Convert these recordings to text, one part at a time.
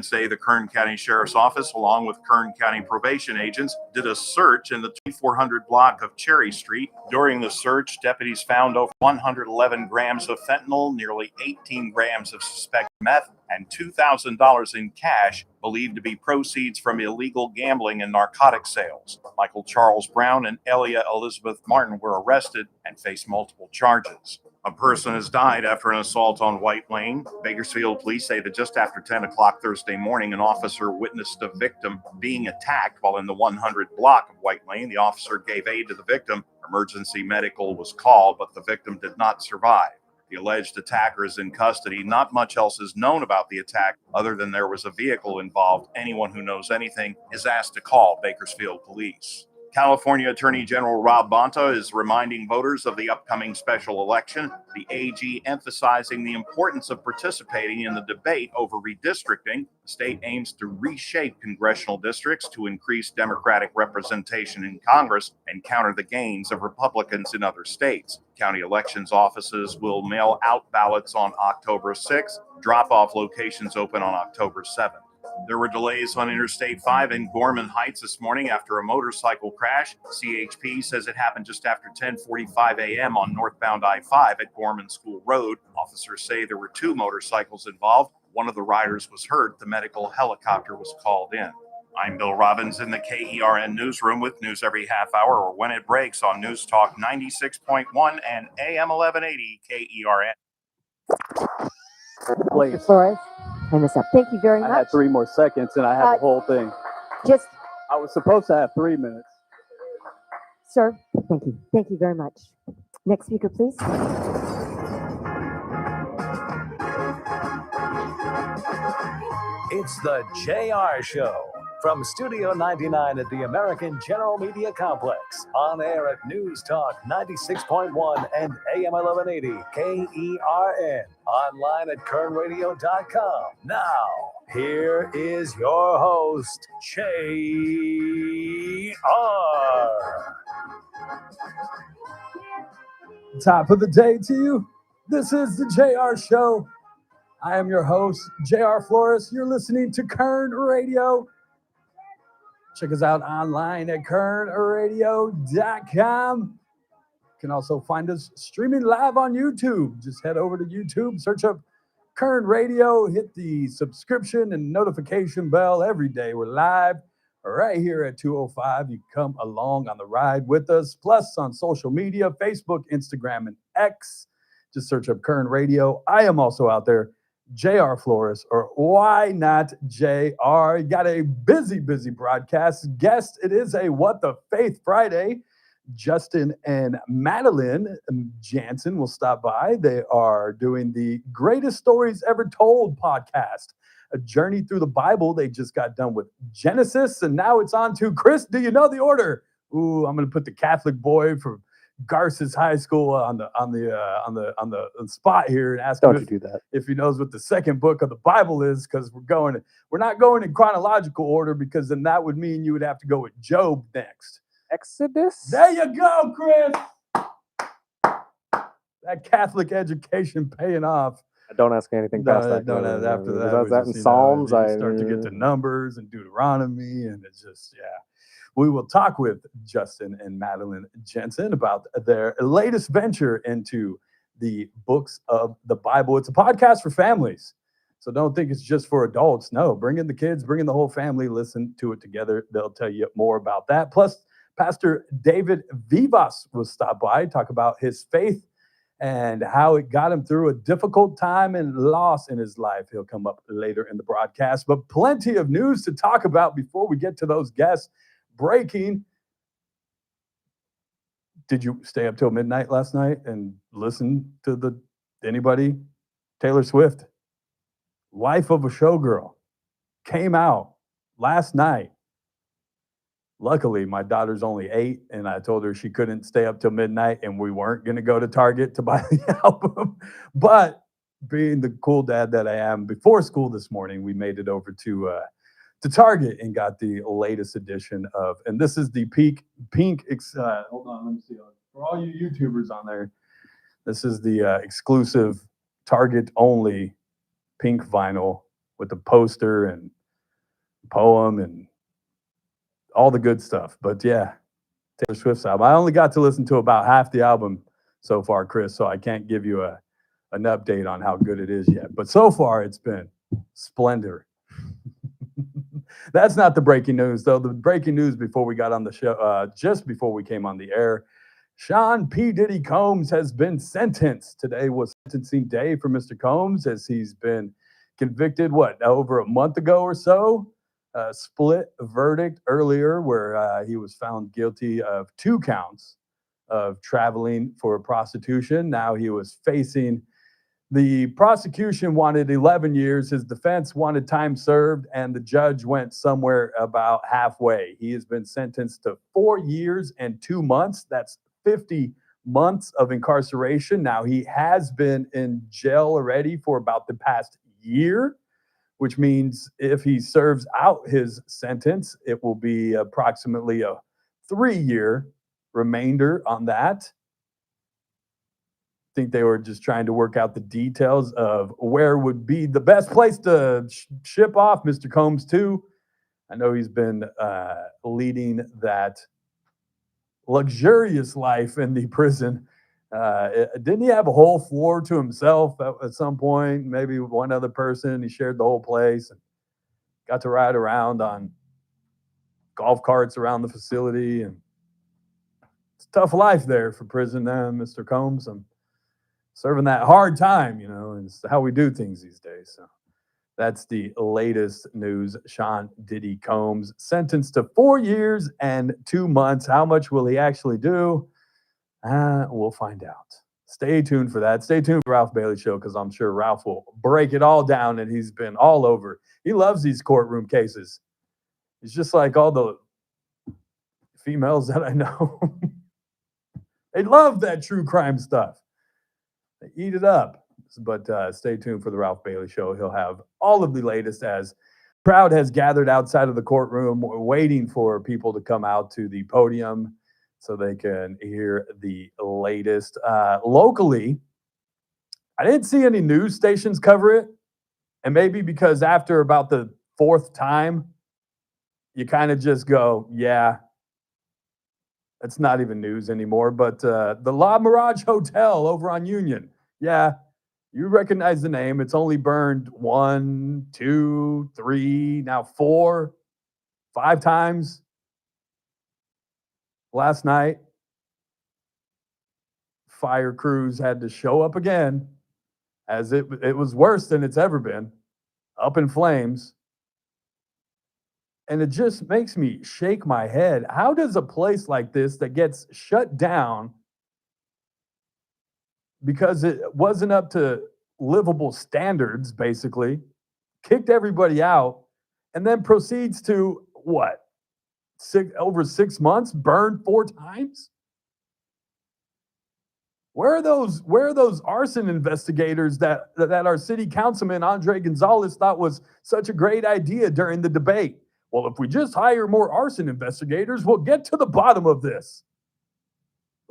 Say the Kern County Sheriff's Office, along with Kern County probation agents, did a search in the 2400 block of Cherry Street. During the search, deputies found over 111 grams of fentanyl, nearly 18 grams of suspected meth, and $2,000 in cash, believed to be proceeds from illegal gambling and narcotic sales. Michael Charles Brown and Elia Elizabeth Martin were arrested and face multiple charges. A person has died after an assault on White Lane. Bakersfield police say that just after 10 o'clock Thursday morning, an officer witnessed a victim being attacked while in the 100 block of White Lane. The officer gave aid to the victim. Emergency medical was called, but the victim did not survive. The alleged attacker is in custody. Not much else is known about the attack other than there was a vehicle involved. Anyone who knows anything is asked to call Bakersfield police. California Attorney General Rob Bonta is reminding voters of the upcoming special election, the AG emphasizing the importance of participating in the debate over redistricting. The state aims to reshape congressional districts to increase Democratic representation in Congress and counter the gains of Republicans in other states. County elections offices will mail out ballots on October 6th. Drop-off locations open on October 7th. There were delays on Interstate 5 in Gorman Heights this morning after a motorcycle crash. CHP says it happened just after 10:45 a.m. on northbound I-5 at Gorman School Road. Officers say there were two motorcycles involved. One of the riders was hurt. The medical helicopter was called in. I'm Bill Robbins in the KERN newsroom with news every half hour or when it breaks on News Talk 96.1 and AM 1180 KERN. Please. Flores, hand this up. Thank you very much. I had 3 more seconds and I had the whole thing. I was supposed to have 3 minutes. Sir, thank you. Thank you very much. Next speaker, please. It's the JR Show from Studio 99 at the American General Media Complex. On air at News Talk 96.1 and AM 1180 KERN. Online at kernradio.com. Now, here is your host, JR. Top of the day to you. This is the JR Show. I am your host, JR Flores. You're listening to Kern Radio. Check us out online at kernradio.com. You can also find us streaming live on YouTube. Just head over to YouTube, search up Kern Radio, hit the subscription and notification bell every day. We're live right here at 2:05. You come along on the ride with us. Plus on social media, Facebook, Instagram, and X. Just search up Kern Radio. I am also out there, JR Flores, or why not JR? You got a busy broadcast guest. It is a What the Faith Friday. Justin and Maddie Janssen will stop by. They are doing the Greatest Stories Ever Told podcast, a journey through the Bible. They just got done with Genesis, and now it's on to Chris. Do you know the order? Ooh, I'm going to put the Catholic boy from Garces High School on the spot here and ask him if he knows what the second book of the Bible is, because we're not going in chronological order, because then that would mean you would have to go with Job next. Exodus? There you go, Chris. That Catholic education paying off. Don't ask me anything past that. After that, was that in Psalms? I start to get to Numbers and Deuteronomy, and it's just, yeah. We will talk with Justin and Maddie Janssen about their latest venture into the books of the Bible. It's a podcast for families, so don't think it's just for adults. No, bring in the kids, bring in the whole family, listen to it together. They'll tell you more about that. Plus, Pastor David Vivas will stop by, talk about his faith and how it got him through a difficult time and loss in his life. He'll come up later in the broadcast, but plenty of news to talk about before we get to those guests. Breaking. Did you stay up till midnight last night and listen to anybody? Taylor Swift, Life of a Showgirl, came out last night. Luckily, my daughter's only 8, and I told her she couldn't stay up till midnight, and we weren't going to go to Target to buy the album. But being the cool dad that I am, before school this morning, we made it over to Target and got the latest edition of, and this is the pink, hold on, let me see. For all you YouTubers on there, this is the exclusive Target only pink vinyl with the poster and poem and all the good stuff. But yeah, Taylor Swift's album. I only got to listen to about half the album so far, Chris, so I can't give you an update on how good it is yet. But so far, it's been splendor. That's not the breaking news, though. The breaking news before we got on the show, just before we came on the air, Sean P. Diddy Combs has been sentenced. Today was sentencing day for Mr. Combs, as he's been convicted, over a month ago or so? Split verdict earlier where he was found guilty of 2 counts of traveling for prostitution. Now he was facing, the prosecution wanted 11 years, his defense wanted time served, and the judge went somewhere about halfway. He has been sentenced to 4 years and 2 months. That's 50 months of incarceration. Now, he has been in jail already for about the past year, which means if he serves out his sentence, it will be approximately a 3-year remainder on that. I think they were just trying to work out the details of where would be the best place to ship off Mr. Combs to. I know he's been leading that luxurious life in the prison. Didn't he have a whole floor to himself at some point? Maybe with one other person. He shared the whole place and got to ride around on golf carts around the facility. And it's a tough life there for prison, Mr. Combs. I'm serving that hard time, and it's how we do things these days. So that's the latest news. Sean Diddy Combs sentenced to 4 years and 2 months. How much will he actually do? We'll find out. Stay tuned for that. Stay tuned for Ralph Bailey Show, because I'm sure Ralph will break it all down, and he's been all over. He loves these courtroom cases. He's just like all the females that I know. They love that true crime stuff. They eat it up. But stay tuned for the Ralph Bailey Show. He'll have all of the latest as crowd has gathered outside of the courtroom waiting for people to come out to the podium so they can hear the latest. Locally, I didn't see any news stations cover it. And maybe because after about the 4th time, you kind of just go, yeah, it's not even news anymore. But the La Mirage Hotel over on Union, yeah, you recognize the name. It's only burned 1, 2, 3, now 4, 5 times. Last night, fire crews had to show up again, as it was worse than it's ever been, up in flames. And it just makes me shake my head. How does a place like this that gets shut down because it wasn't up to livable standards, basically, kicked everybody out, and then proceeds to, over 6 months, burned 4 times? Where are those arson investigators that our city councilman Andre Gonzalez thought was such a great idea during the debate? Well, if we just hire more arson investigators, we'll get to the bottom of this.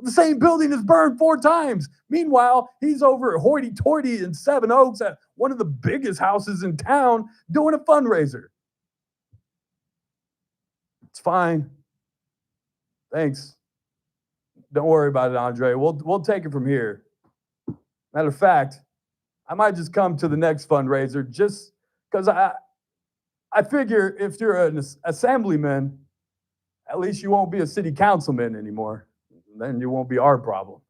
The same building is burned 4 times. Meanwhile, he's over at hoity-toity in Seven Oaks at one of the biggest houses in town doing a fundraiser. It's fine. Thanks. Don't worry about it, Andre. We'll take it from here. Matter of fact, I might just come to the next fundraiser just because I figure if you're an assemblyman, at least you won't be a city councilman anymore. Then you won't be our problem.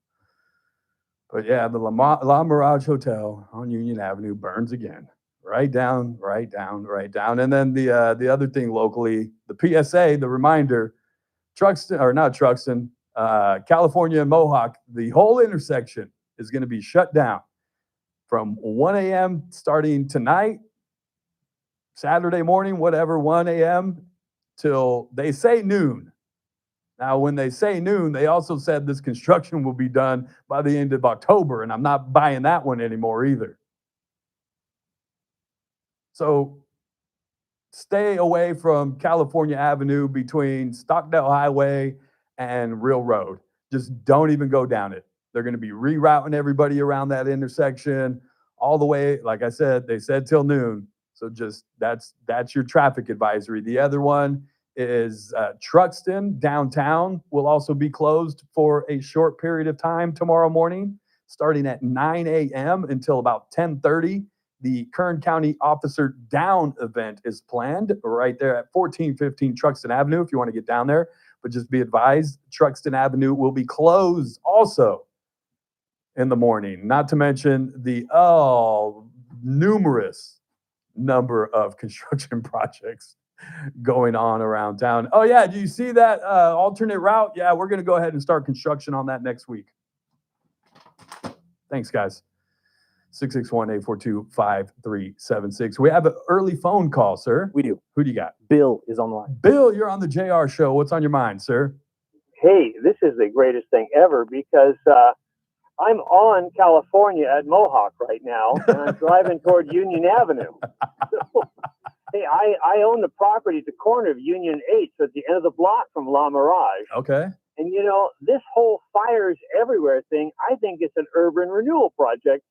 But yeah, the La Mirage Hotel on Union Avenue burns again. Right down. And then the other thing locally, the PSA, the reminder, California and Mohawk, the whole intersection is going to be shut down from 1 a.m. starting tonight, Saturday morning, 1 a.m. till they say noon. Now, when they say noon, they also said this construction will be done by the end of October, and I'm not buying that one anymore either. So stay away from California Avenue between Stockdale Highway and Real Road. Just don't even go down it. They're going to be rerouting everybody around that intersection all the way. Like I said, they said till noon. So just that's your traffic advisory. The other one is Truxton downtown will also be closed for a short period of time tomorrow morning, starting at 9 a.m. until about 10:30. The Kern County Officer Down event is planned right there at 1415 Truxton Avenue if you want to get down there. But just be advised, Truxton Avenue will be closed also in the morning, not to mention the numerous number of construction projects going on around town. Oh yeah, do you see that alternate route? Yeah, we're going to go ahead and start construction on that next week. Thanks, guys. 661-842-5376. We have an early phone call, sir. We do. Who do you got? Bill is on the line. Bill, you're on the JR show. What's on your mind, sir? Hey, this is the greatest thing ever because I'm on California at Mohawk right now, and I'm driving toward Union Avenue. So, hey, I own the property at the corner of Union 8, so at the end of the block from La Mirage. Okay. And, you know, this whole fires everywhere thing, I think it's an urban renewal project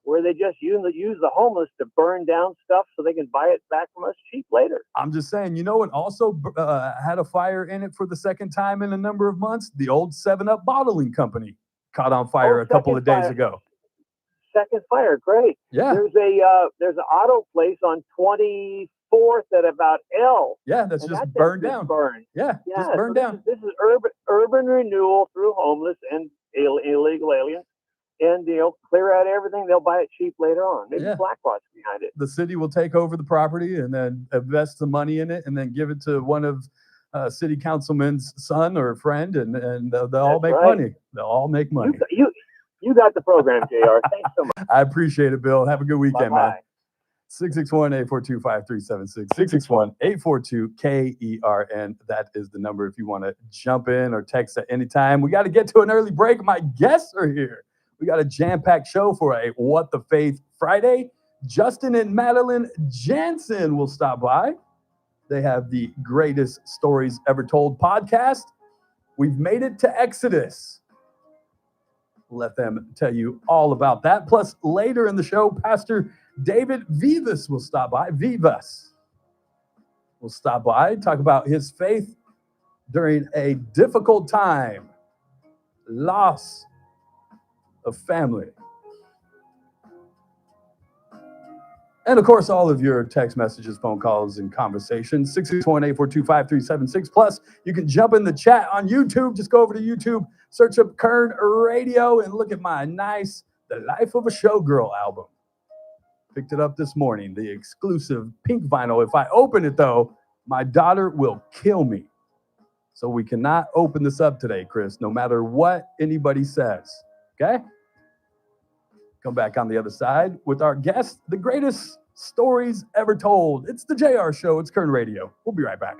where they just use the homeless to burn down stuff so they can buy it back from us cheap later. I'm just saying, you know what also had a fire in it for the second time in a number of months? The old 7-Up bottling company caught on fire a couple of days ago. Second fire, great. Yeah. There's an auto place on 24th at about L. Yeah, that's just burned down. Yeah, just burned down. This is urban renewal through homeless and illegal aliens. And, you know, clear out everything. They'll buy it cheap later on. Maybe BlackRock's behind it. The city will take over the property and then invest the money in it and then give it to one of city councilman's son or friend, and they'll all make money. They'll all make money. You got the program, JR. Thanks so much. I appreciate it, Bill. Have a good weekend, Bye-bye. man. 661-842-5376. 661-842-KERN. That is the number if you want to jump in or text at any time. We got to get to an early break. My guests are here. We got a jam-packed show for a What the Faith Friday. Justin and Maddie Janssen will stop by. They have the Greatest Stories Ever Told podcast. We've made it to Exodus. Let them tell you all about that. Plus, later in the show, Pastor David Vivas will stop by. Vivas will stop by, talk about his faith during a difficult time. Loss of family. And of course, all of your text messages, phone calls, and conversations, 661-842-5376. Plus, you can jump in the chat on YouTube. Just go over to YouTube, search up Kern Radio, and look at my nice The Life of a Showgirl album. Picked it up this morning, the exclusive pink vinyl. If I open it, though, my daughter will kill me. So we cannot open this up today, Chris, no matter what anybody says. Okay? Come back on the other side with our guest, the greatest stories ever told. It's the JR Show. It's Kern Radio. We'll be right back.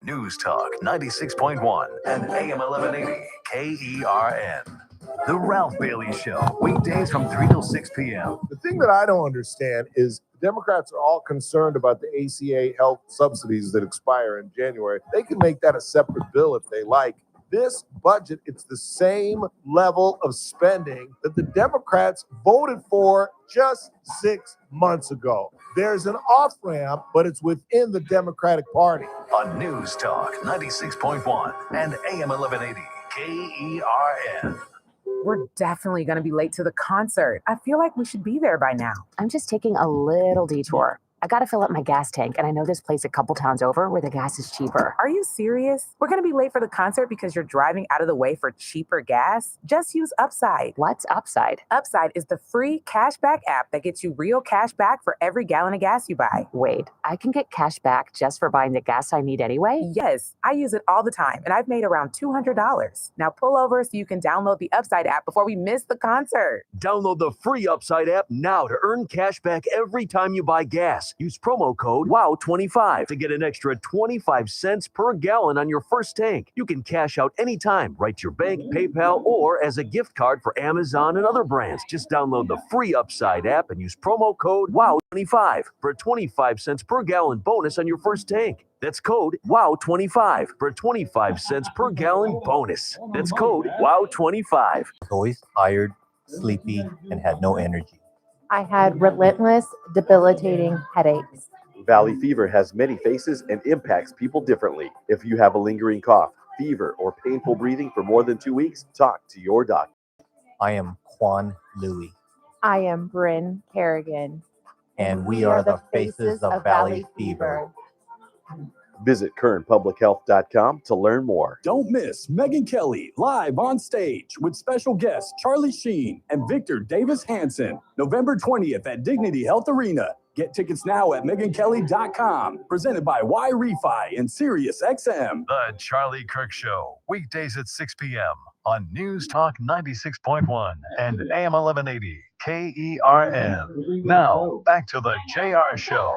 News Talk 96.1 and AM 1180 KERN. The Ralph Bailey Show, weekdays from 3 till 6 p.m. The thing that I don't understand is Democrats are all concerned about the ACA health subsidies that expire in January. They can make that a separate bill if they like. This budget, it's the same level of spending that the Democrats voted for just 6 months ago. There's an off-ramp, but it's within the Democratic Party. On News Talk 96.1 and AM 1180 KERN. We're definitely going to be late to the concert. I feel like we should be there by now. I'm just taking a little detour. I got to fill up my gas tank, and I know this place a couple towns over where the gas is cheaper. Are you serious? We're going to be late for the concert because you're driving out of the way for cheaper gas? Just use Upside. What's Upside? Upside is the free cashback app that gets you real cash back for every gallon of gas you buy. Wait, I can get cash back just for buying the gas I need anyway? Yes, I use it all the time, and I've made around $200. Now pull over so you can download the Upside app before we miss the concert. Download the free Upside app now to earn cash back every time you buy gas. Use promo code WOW25 to get an extra 25 cents per gallon on your first tank. You can cash out anytime, right to your bank, PayPal, or as a gift card for Amazon and other brands. Just download the free Upside app and use promo code WOW25 for a 25 cents per gallon bonus on your first tank. That's code WOW25 for a 25 cents per gallon bonus. That's code WOW25. Always tired, sleepy, and had no energy. I had relentless, debilitating headaches. Valley fever has many faces and impacts people differently. If you have a lingering cough, fever, or painful breathing for more than 2 weeks, talk to your doctor. I am Quan Louie, I am Bryn Kerrigan. and we are the faces of Valley Fever. Visit kernpublichealth.com to learn more. Don't miss Megyn Kelly live on stage with special guests Charlie Sheen and Victor Davis Hanson, November 20th at Dignity Health Arena. Get tickets now at megankelly.com. Presented by Y Refi and Sirius XM. The Charlie Kirk Show, weekdays at 6 p.m. on News Talk 96.1 and AM 1180 KERN. Now, back to the JR Show.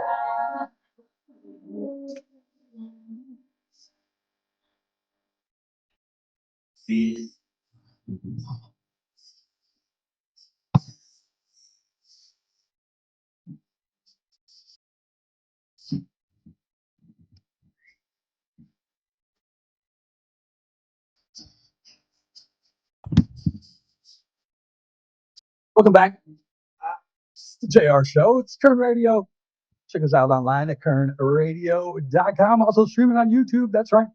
Welcome back. The JR Show. It's Kern Radio. Check us out online at kernradio.com. Also streaming on YouTube. That's right.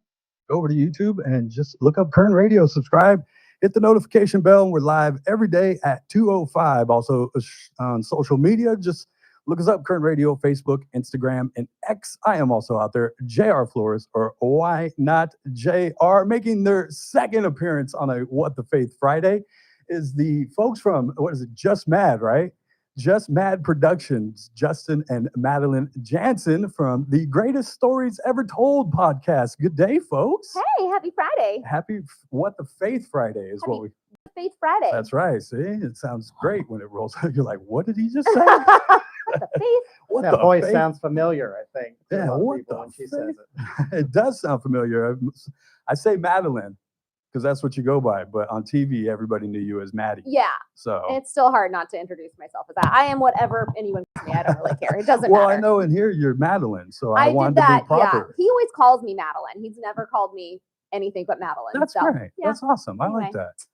Go over to YouTube and just look up Kern Radio. Subscribe. Hit the notification bell. We're live every day at 2:05. Also on social media, just look us up, Kern Radio, Facebook, Instagram, and X. I am also out there, JR Flores, or Why Not JR, making their second appearance on a What the Faith Friday is the folks from, what is it, Just Mad, right? Just Mad Productions, Justin and Maddie Janssen from the Greatest Stories Ever Told podcast. Good day, folks. Hey, happy Friday. Happy What the Faith Friday is what we. Faith Friday. That's right. See, it sounds great when it rolls out. You're like, what did he just say? What the faith? What that the voice faith? sounds familiar, I think. to Yeah, a lot of what people the when she says it. It does sound familiar. I say Madeline because that's what you go by, but on TV, everybody knew you as Maddie. Yeah. So It's still hard not to introduce myself as that. I am whatever anyone calls me. I don't really care. It doesn't well, matter. I know in here you're Madeline, so I did wanted that. to be proper. Yeah. He always calls me Madeline. He's never called me anything but Madeline. That's so, great. Yeah. That's awesome. I like Anyway. that.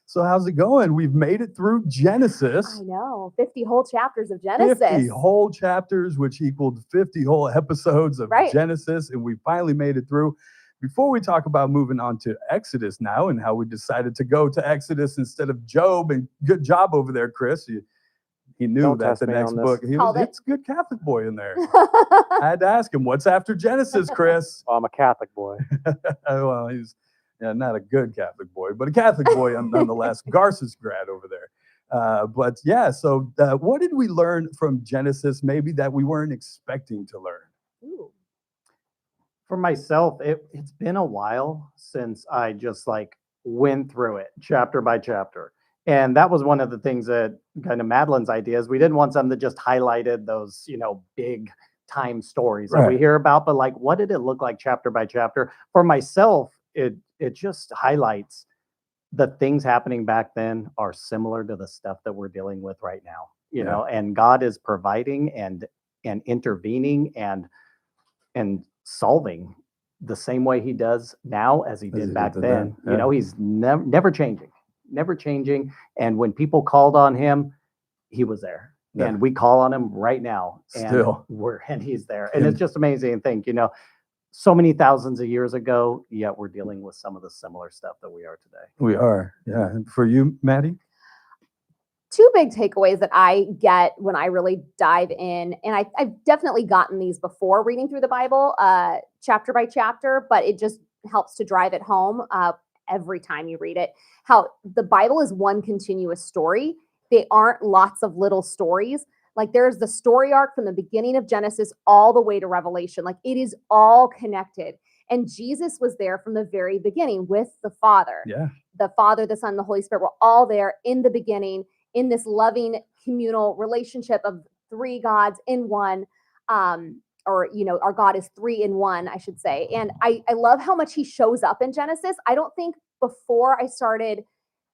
So how's it going? We've made it through Genesis. I know. 50 whole chapters of Genesis. 50 whole chapters, which equaled 50 whole episodes of Right. Genesis, and we finally made it through. Before we talk about moving on to Exodus now and how we decided to go to Exodus instead of Job, and good job over there, Chris. He knew Don't that test the me next on this. book, Called it. it's a good Catholic boy in there. I had to ask him, what's after Genesis, Chris? Oh, I'm a Catholic boy. Well, he's not a good Catholic boy, but a Catholic boy nonetheless. Garces grad over there. But yeah, so what did we learn from Genesis maybe that we weren't expecting to learn? Ooh. For myself, it's been a while since I just like went through it chapter by chapter. And that was one of the things that kind of Madeline's ideas. We didn't want something that just highlighted those, big time stories that we Right. hear about, but like, what did it look like chapter by chapter? For myself, it just highlights the things happening back then are similar to the stuff that we're dealing with right now, you Yeah. know, and God is providing and intervening and solving the same way he does now as he As did he back did then. then, You know, he's never changing. And when people called on him, he was there. Yeah. And we call on him right now. And Still. he's there. And And- it's just amazing to think, so many thousands of years ago, yet we're dealing with some of the similar stuff that we are today. We are. Yeah. And for you, Maddie? Two big takeaways that I get when I really dive in, and I've definitely gotten these before reading through the Bible, chapter by chapter, but it just helps to drive it home every time you read it. How the Bible is one continuous story. They aren't lots of little stories. Like there's the story arc from the beginning of Genesis all the way to Revelation. Like it is all connected. And Jesus was there from the very beginning with the Father. Yeah. The Father, the Son, the Holy Spirit were all there in the beginning in this communal relationship of three gods in one. Our God is three in one, I should say. And I love how much he shows up in Genesis. I don't think before I started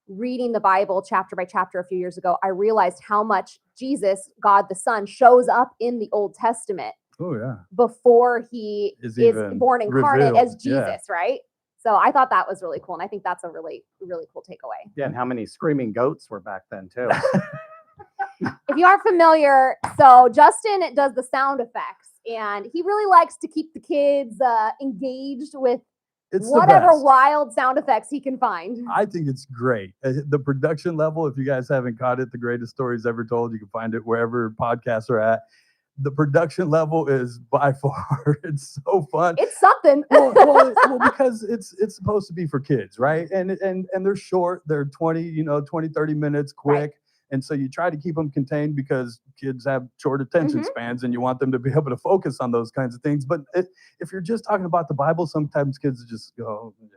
reading the Bible chapter by chapter a few years ago, I realized how much Jesus, God the Son, shows up in the Old Testament Oh, yeah. before he Is is even born incarnate as revealed, yeah. Jesus, right? So I thought that was really cool. And I think that's a really, really cool takeaway. Yeah. And how many screaming goats were back then, too. If you aren't familiar, so Justin does the sound effects, and he really likes to keep the kids engaged with It's the whatever best. wild sound effects he can find. I think it's great. The production level, if you guys haven't caught it, the greatest stories ever told, you can find it wherever podcasts are at. The production level is by far, it's so fun. It's something. well, because it's supposed to be for kids, right? And they're short, they're 20, 30 minutes quick. Right. And so you try to keep them contained because kids have short attention spans and you want them to be able to focus on those kinds of things. But if you're just talking about the Bible, sometimes kids just go, yeah.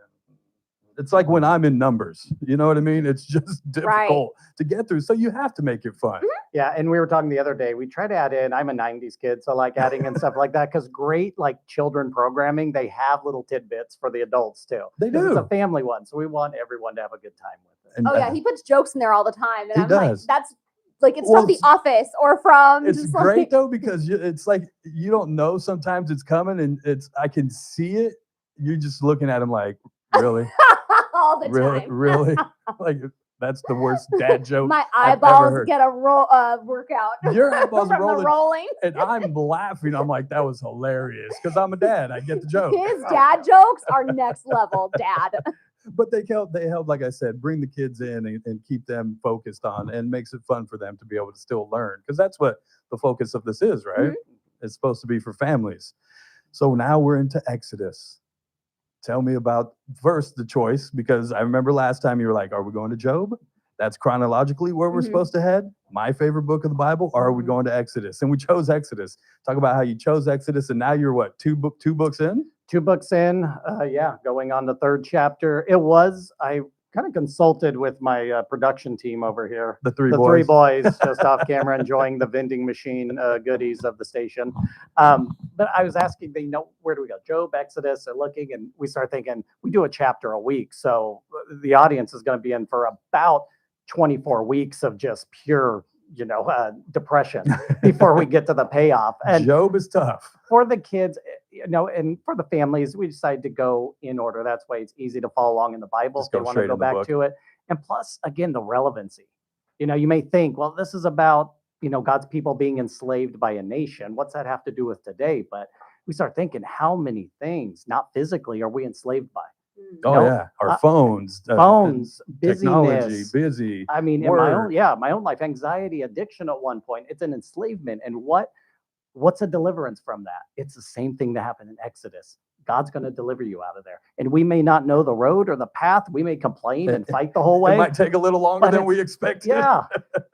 It's like when I'm in numbers, you know what I mean? It's just difficult to get through. So you have to make it fun. Yeah, and we were talking the other day, we try to add in, I'm a 90s kid, so like adding in stuff like that, because great like children programming, they have little tidbits for the adults too. They do. It's a family one, so we want everyone to have a good time with it. And, Oh yeah, he puts jokes in there all the time, and He I'm like, does. that's like it's Well, from The Office or from. It's just great like, though, because it's like you don't know sometimes it's coming, and I can see it. You're just looking at him like, really, all the really, time. really, like that's the worst dad joke. My I've ever eyeballs heard. get a workout. Your eyeballs from rolling. the rolling. And I'm laughing. I'm like, that was hilarious because I'm a dad. I get the joke. His dad jokes are next level, dad. But they help, like I said, bring the kids in and keep them focused on, and makes it fun for them to be able to still learn, because that's what the focus of this is, right? It's supposed to be for families. So now we're into Exodus. Tell me about first the choice, because I remember last time you were like, are we going to Job? That's chronologically where we're supposed to head. My favorite book of the Bible. Or are we going to Exodus? And we chose Exodus. Talk about how you chose Exodus, and now you're what, two books in? 2 books in, yeah, going on the 3rd chapter. I kind of consulted with my production team over here. The three boys just off camera enjoying the vending machine goodies of the station. But I was asking, they know, where do we go? Job, Exodus, and looking, and we start thinking, we do a chapter a week. So the audience is going to be in for about 24 weeks of just pure, depression before we get to the payoff. And Job is tough. For the kids, and for the families, we decided to go in order. That's why it's easy to follow along in the Bible Just if they go want to straight go in the back book. to it. And plus, again, the relevancy. You may think, well, this is about, God's people being enslaved by a nation. What's that have to do with today? But we start thinking, how many things, not physically, are we enslaved by? Oh yeah, our phones, technology, busyness. busy. I mean, in work. my own life, anxiety, addiction at one point, it's an enslavement. And what's a deliverance from that? It's the same thing that happened in Exodus. God's going to deliver you out of there. And we may not know the road or the path. We may complain and fight the whole way. It might take a little longer but than we expected. Yeah.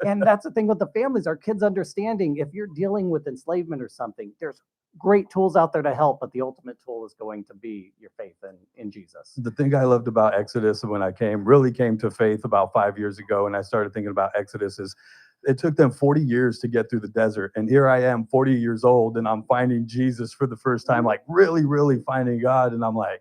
And that's the thing with the families, our kids understanding if you're dealing with enslavement or something, there's great tools out there to help, but the ultimate tool is going to be your faith in Jesus. The thing I loved about Exodus when I really came to faith about 5 years ago, and I started thinking about Exodus, is it took them 40 years to get through the desert. And here I am 40 years old, and I'm finding Jesus for the first time, like really, really finding God. And I'm like,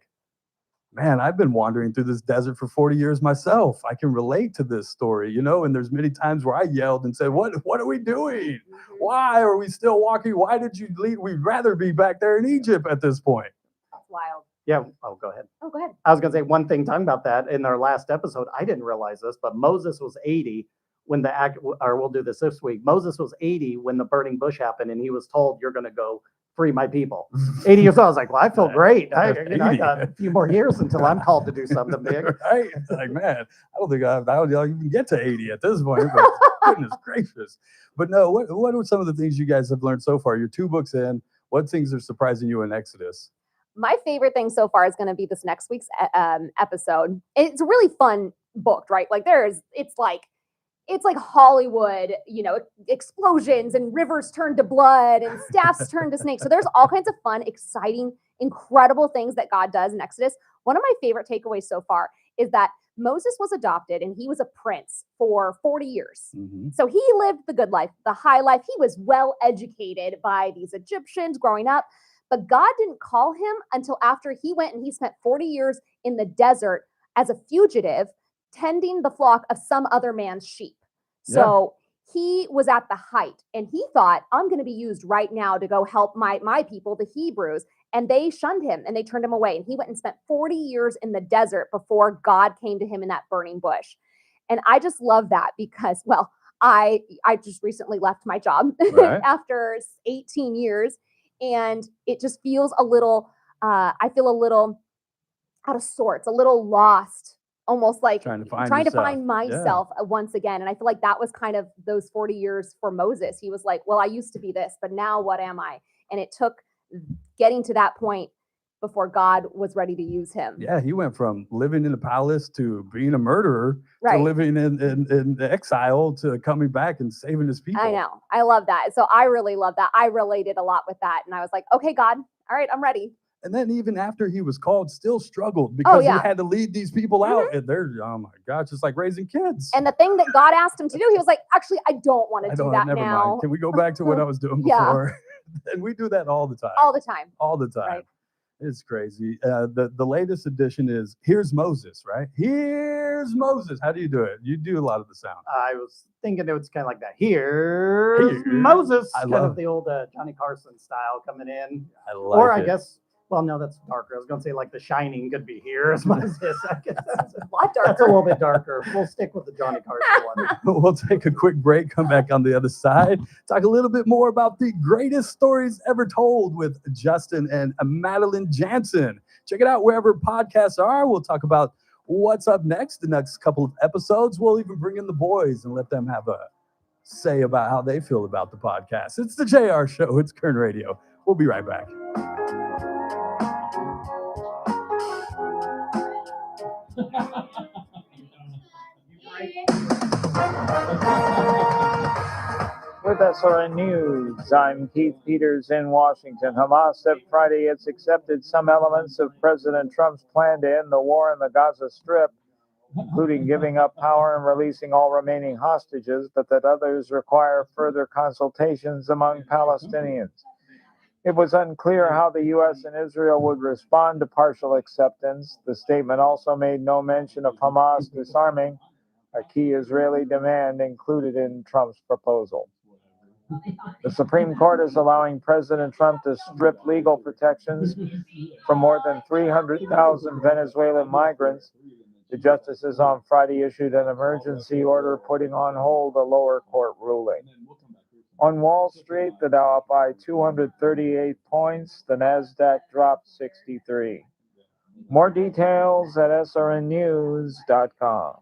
man, I've been wandering through this desert for 40 years myself. I can relate to this story, and there's many times where I yelled and said, what are we doing? Why are we still walking? Why did you leave? We'd rather be back there in Egypt at this point. That's wild. Yeah. Oh, go ahead. Oh, go ahead. I was going to say one thing talking about that in our last episode. I didn't realize this, but Moses was 80 when we'll do this week. Moses was 80 when the burning bush happened, and he was told, you're going to go free my people. 80 years old. I was like, well, I feel great. I got a few more years until I'm called to do something big. Right? Like, man, I don't think I'll even get to 80 at this point, but goodness gracious. But no, what are some of the things you guys have learned so far? You're 2 books in. What things are surprising you in Exodus? My favorite thing so far is going to be this next week's episode. It's a really fun book, right? Like it's like Hollywood, explosions and rivers turn to blood and staffs turn to snakes. So there's all kinds of fun, exciting, incredible things that God does in Exodus. One of my favorite takeaways so far is that Moses was adopted and he was a prince for 40 years. Mm-hmm. So he lived the good life, the high life. He was well educated by these Egyptians growing up, but God didn't call him until after he went and he spent 40 years in the desert as a fugitive, tending the flock of some other man's sheep. So he was at the height and he thought, I'm going to be used right now to go help my people, the Hebrews. And they shunned him and they turned him away. And he went and spent 40 years in the desert before God came to him in that burning bush. And I just love that because, well, I just recently left my job Right. after 18 years, and it just feels a little, I feel a little out of sorts, a little lost, almost like Trying to find trying to yourself. find myself once again. And I feel like that was kind of those 40 years for Moses. He was like, well, I used to be this, but now what am I? And it took getting to that point before God was ready to use him. Yeah, he went from living in the palace to being a murderer Right. to living in exile to coming back and saving his people. I know. I love that. So I really love that. I related a lot with that. And I was like, okay, God, all right, I'm ready. And then even after he was called, still struggled because yeah. he had to lead these people out. And they're, oh my gosh, it's like raising kids. And the thing that God asked him to do, he was like, actually, I don't want to do that never now. mind. Can we go back to what I was doing Yeah. before? And we do that all the time. All the time. All the time. Right. It's crazy. The latest edition is Here's Moses, right? Here's Moses. How do you do it? You do a lot of the sound. I was thinking it was kind of like that. Here's Moses. I Kind love of the old Johnny Carson style coming in. I like Or it. I guess, well, no, that's darker. I was going to say like The Shining could be Here's Moses. I guess that's a lot darker. That's a little bit darker. We'll stick with the Johnny Carson one. We'll take a quick break, come back on the other side, talk a little bit more about the greatest stories ever told with Justin and Maddie Janssen. Check it out wherever podcasts are. We'll talk about what's up next, the next couple of episodes. We'll even bring in the boys and let them have a say about how they feel about the podcast. It's the JR Show. It's Kern Radio. We'll be right back. With SRN News, I'm Keith Peters in Washington. Hamas said Friday it's accepted some elements of President Trump's plan to end the war in the Gaza Strip, including giving up power and releasing all remaining hostages, but that others require further consultations among Palestinians. It was unclear how the U.S. and Israel would respond to partial acceptance. The statement also made no mention of Hamas disarming, a key Israeli demand included in Trump's proposal. The Supreme Court is allowing President Trump to strip legal protections from more than 300,000 Venezuelan migrants. The justices on Friday issued an emergency order putting on hold a lower court ruling. On Wall Street, the Dow up by 238 points, the Nasdaq dropped 63. More details at srnnews.com.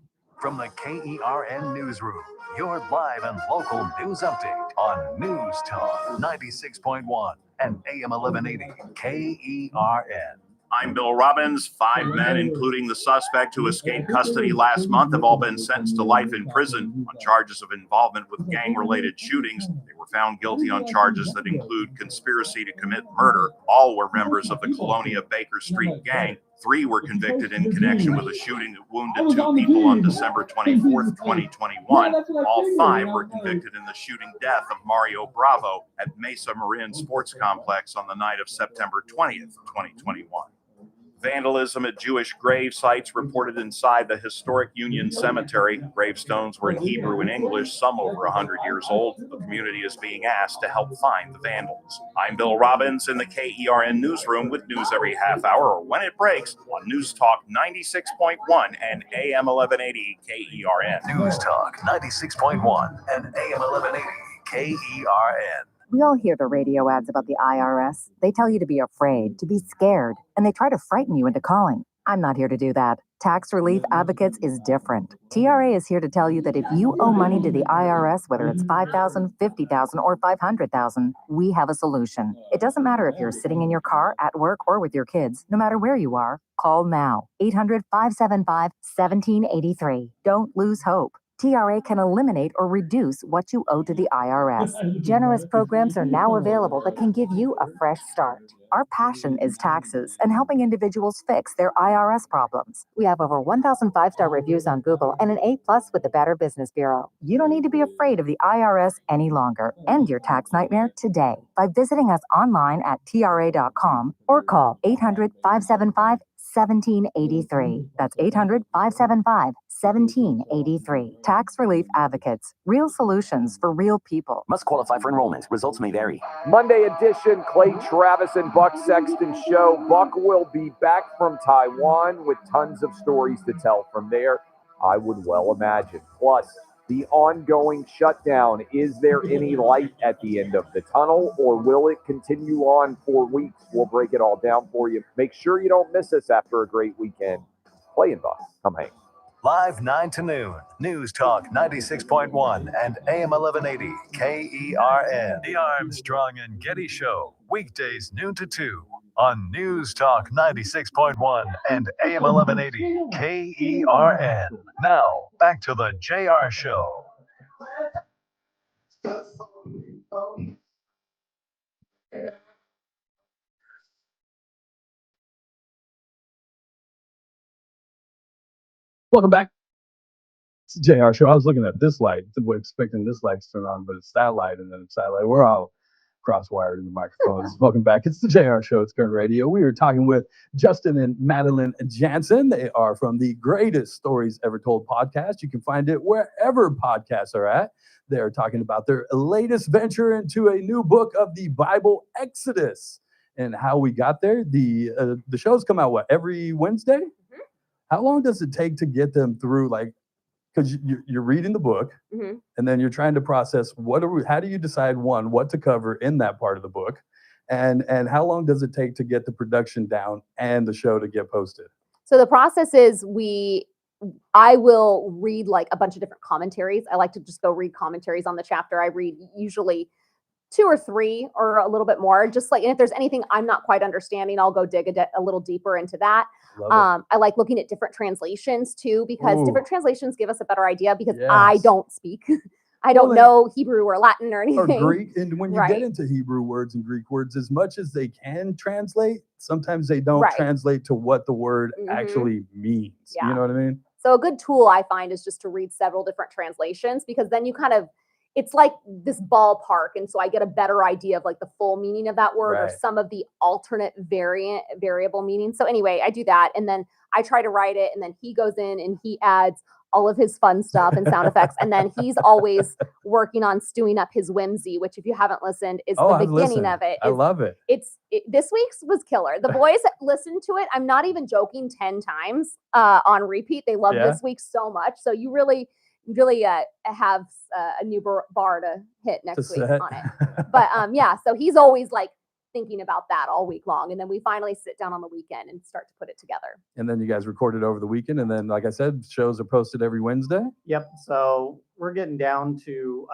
From the KERN Newsroom, your live and local news update on News Talk 96.1 and AM 1180 KERN. I'm Bill Robbins. 5 men, including the suspect who escaped custody last month, have all been sentenced to life in prison on charges of involvement with gang-related shootings. They were found guilty on charges that include conspiracy to commit murder. All were members of the Colonia Baker Street gang. 3 were convicted in connection with a shooting that wounded 2 people on December 24th, 2021. All 5 were convicted in the shooting death of Mario Bravo at Mesa Marin Sports Complex on the night of September 20th, 2021. Vandalism at Jewish grave sites reported inside the historic Union Cemetery. Gravestones were in Hebrew and English, some over 100 years old. The community is being asked to help find the vandals. I'm Bill Robbins in the KERN Newsroom with news every half hour or when it breaks on News Talk 96.1 and AM 1180 KERN. News Talk 96.1 and AM 1180 KERN. We all hear the radio ads about the IRS. They tell you to be afraid, to be scared, and they try to frighten you into calling. I'm not here to do that. Tax Relief Advocates is different. TRA is here to tell you that if you owe money to the IRS, whether it's $5,000, $50,000, or $500,000, we have a solution. It doesn't matter if you're sitting in your car, at work, or with your kids. No matter where you are, call now. 800-575-1783. Don't lose hope. TRA can eliminate or reduce what you owe to the IRS. Generous programs are now available that can give you a fresh start. Our passion is taxes and helping individuals fix their IRS problems. We have over 1,000 5-star reviews on Google and an A+ with the Better Business Bureau. You don't need to be afraid of the IRS any longer. End your tax nightmare today by visiting us online at tra.com or call 800-575-1783. That's 800-575-1783. Tax Relief Advocates. Real solutions for real people. Must qualify for enrollment. Results may vary. Monday edition, Clay Travis and Buck Sexton show. Buck will be back from Taiwan with tons of stories to tell from there, I would well imagine. Plus, the ongoing shutdown. Is there any light at the end of the tunnel, or will it continue on for weeks? We'll break it all down for you. Make sure you don't miss us after a great weekend playing bus. Come hang. Live 9 to noon. News Talk 96.1 and AM 1180 KERN. The Armstrong and Getty Show. Weekdays noon to 2 on News Talk 96.1 and AM 1180 KERN. Now, back to the JR Show. Welcome back. It's the JR Show. I was looking at this light, we're expecting this light to turn on, but it's that light and then it's that light. We're all cross-wired in the microphones. Welcome back. It's the JR Show. It's Kern Radio. We are talking with Justin and Maddie Janssen. They are from the Greatest Stories Ever Told podcast. You can find it wherever podcasts are at. They are talking about their latest venture into a new book of the Bible, Exodus, and how we got there. The shows come out, every Wednesday? Mm-hmm. How long does it take to get them through, because you're reading the book, mm-hmm. and then you're trying to process how do you decide what to cover in that part of the book, and how long does it take to get the production down and the show to get posted? So the process is I will read a bunch of different commentaries. I like to just go read commentaries on the chapter. I read usually 2 or 3 or a little bit more, and if there's anything I'm not quite understanding, I'll go dig a little deeper into that. I like looking at different translations too, because different translations give us a better idea, because I don't speak. I don't know Hebrew or Latin or anything. Or Greek. And when you get into Hebrew words and Greek words, as much as they can translate, sometimes they don't translate to what the word actually means. Yeah. You know what I mean? So a good tool I find is just to read several different translations, because then you it's like this ballpark. And so I get a better idea of the full meaning of that word or some of the alternate variable meanings. So anyway, I do that. And then I try to write it. And then he goes in and he adds all of his fun stuff and sound effects. And then he's always working on stewing up his whimsy, which, if you haven't listened, is the beginning of it. I love it. This week's was killer. The boys listened to it. I'm not even joking, 10 times on repeat. They love this week so much. So you really have a new bar to hit next week on it. But so he's always thinking about that all week long. And then we finally sit down on the weekend and start to put it together. And then you guys record it over the weekend. And then, like I said, shows are posted every Wednesday. Yep. So we're getting down to,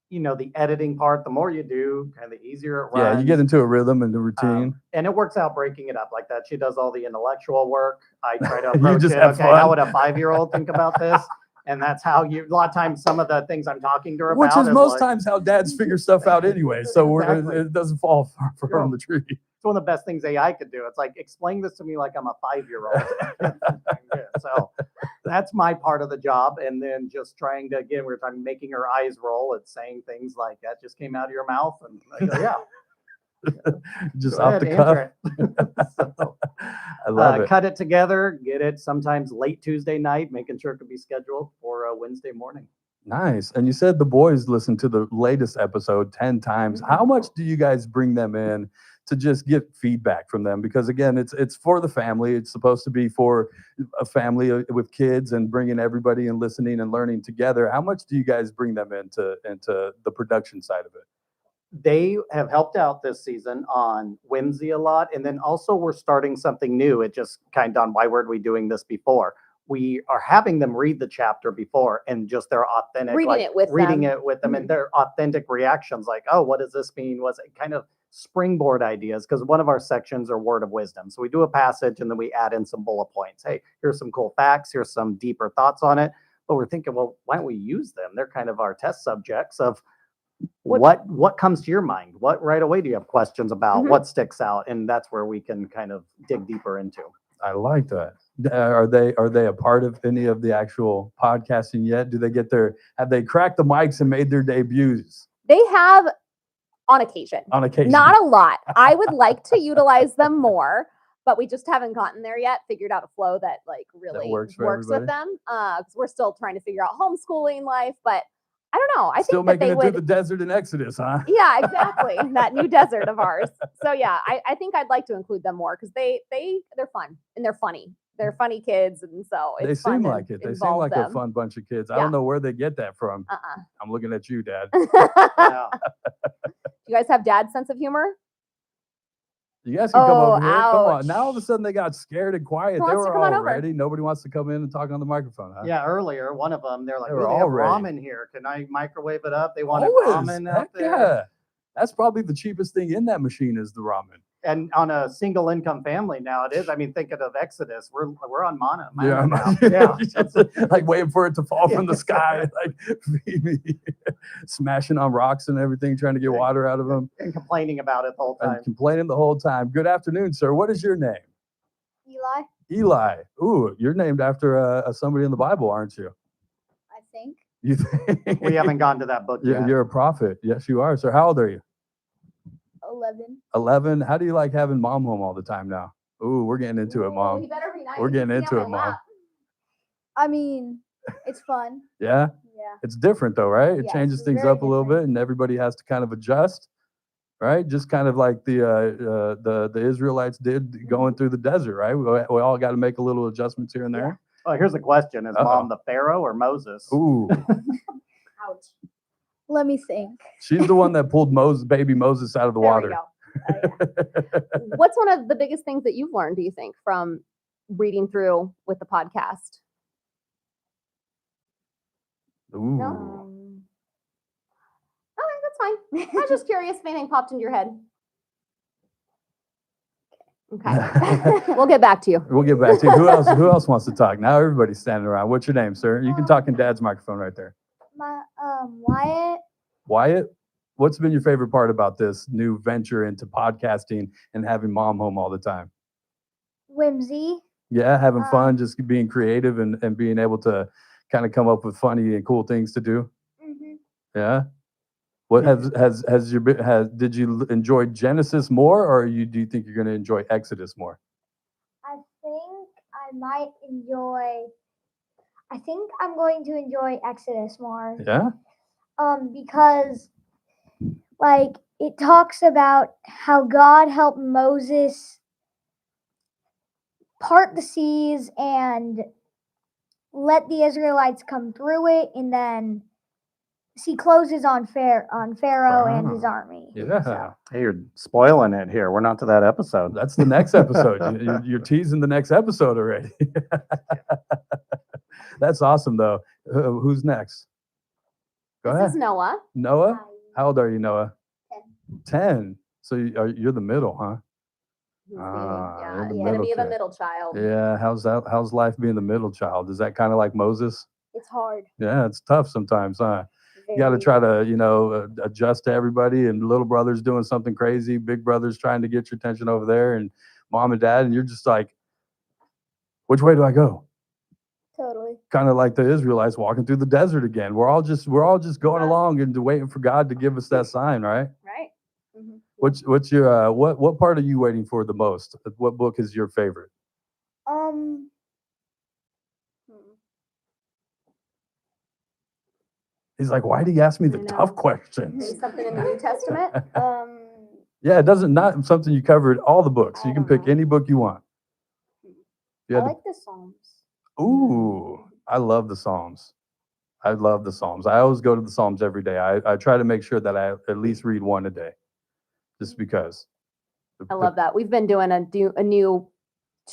the editing part. The more you do, kind of the easier it runs. Yeah, you get into a rhythm and the routine. And it works out breaking it up like that. She does all the intellectual work. I try to approach it. Okay, how would a 5-year-old think about this? And that's how a lot of times, some of the things I'm talking to her about. Which is most times how dads figure stuff out anyway. So it doesn't fall from the tree. It's one of the best things AI could do. It's explain this to me like I'm a 5-year-old. So that's my part of the job. And then just trying to, again, we're talking making her eyes roll. It's saying things like, that just came out of your mouth. And I go, yeah. Just off the cuff. So, I love it. Cut it together, get it sometimes late Tuesday night, making sure it could be scheduled for a Wednesday morning. Nice. And you said the boys listened to the latest episode 10 times. Mm-hmm. How much do you guys bring them in to just get feedback from them? Because again, it's for the family. It's supposed to be for a family with kids and bringing everybody and listening and learning together. How much do you guys bring them into the production side of it? They have helped out this season on whimsy a lot. And then also we're starting something new. It just kind of on why weren't we doing this before? We are having them read the chapter before and just their authentic, reading it with them and their authentic reactions. Like, oh, what does this mean? Was it kind of springboard ideas? Because one of our sections are word of wisdom. So we do a passage and then we add in some bullet points. Hey, here's some cool facts. Here's some deeper thoughts on it. But we're thinking, well, why don't we use them? They're kind of our test subjects of what comes to your mind? What right away do you have questions about? Mm-hmm. What sticks out? And that's where we can kind of dig deeper into. I like that. Are they a part of any of the actual podcasting yet? Have they cracked the mics and made their debuts? They have on occasion. Not a lot. I would like to utilize them more, but we just haven't gotten there yet. Figured out a flow that really works with them. Because we're still trying to figure out homeschooling life, but I don't know. I still think making it through the desert in Exodus, huh? Yeah, exactly. That new desert of ours. So yeah, I think I'd like to include them more because they're fun and they're funny. they're funny kids, and so it's They fun seem to like it. They seem involve like them. a fun bunch of kids. I Yeah. don't know where they get that from. Uh-uh. I'm looking at you, Dad. Yeah. You guys have dad's sense of humor? You guys can come Oh, over here. Come on. ouch. Now all of a sudden they got scared and quiet. Who They wants to were come on all over? ready. Nobody wants to come in and talk on the microphone, huh? Yeah, earlier, one of them, they're like, They "Oh, were they all have ready. ramen here. Can I microwave it up?" They wanted Always. ramen Heck out there. yeah. That's probably the cheapest thing in that machine is the ramen. And on a single income family now, it is. I mean, thinking of Exodus, we're on mana. Yeah, now. Yeah. like waiting for it to fall from the sky, like feed me, smashing on rocks and everything, trying to get water out of them, And complaining about it the whole time. and complaining the whole time. Good afternoon, sir. What is your name? Eli, Eli. Ooh, you're named after somebody in the Bible, aren't you? I think. You think? We haven't gone to that book yet. You're a prophet. Yes, you are, sir. How old are you? 11. 11. How do you like having mom home all the time now? Ooh, we're getting into it, Ooh, mom. you better be nice. We're getting Be on into my it, mom. lap. I mean, it's fun. Yeah? Yeah. It's different though, right? It Yes, changes it's things very up a little bit, and everybody has to kind of adjust, right? Just kind of like the Israelites did going through the desert, right? We all got to make a little adjustments here and there. Oh, here's a question: Is mom the Pharaoh or Moses? Ooh, Ouch. Let me think. she's the one that pulled baby Moses out of the There water. we go. What's one of the biggest things that you've learned, do you think, from reading through with the podcast? Ooh. No? Okay, that's fine. I was just curious if anything popped into your head. Okay. We'll get back to you. We'll get back to you. Who else wants to talk? Now everybody's standing around. What's your name, sir? You can talk in Dad's microphone right there. My Wyatt. Wyatt, what's been your favorite part about this new venture into podcasting and having mom home all the time? Whimsy. Yeah, having fun, just being creative and being able to kind of come up with funny and cool things to do. Mhm. Yeah. What did you enjoy Genesis more, or do you think you're going to enjoy Exodus more? I think I might enjoy. I think I'm going to enjoy Exodus more. Yeah. Because like it talks about how God helped Moses part the seas and let the Israelites come through it, and then he closes on Pharaoh and his army. Yeah. Hey, you're spoiling it here. We're not to that episode. That's the next episode. You're teasing the next episode already. That's awesome, though. Who's next? Go This ahead. is Noah. Noah? How old are you, Noah? 10. So you're the middle, huh? He's you're the the enemy of a kid. middle child. Yeah. How's life being the middle child? Is that kind of like Moses? It's hard. Yeah, it's tough sometimes, huh? You got to try to, adjust to everybody, and little brother's doing something crazy, big brother's trying to get your attention over there, and mom and dad, and you're just like, which way do I go? Totally. Kind of like the Israelites walking through the desert again. We're all just going along and waiting for God to give us that sign, right? Right. Mm-hmm. What's your what part are you waiting for the most? What book is your favorite? He's like, why do you ask me the tough questions? Maybe something in the New Testament. Yeah, it doesn't not something you covered all the books. You can pick any book you want. You I had to- like the Psalms. Ooh, I love the Psalms. I love the Psalms. I always go to the Psalms every day. I try to make sure that I at least read one a day, just because. I love that. We've been doing a new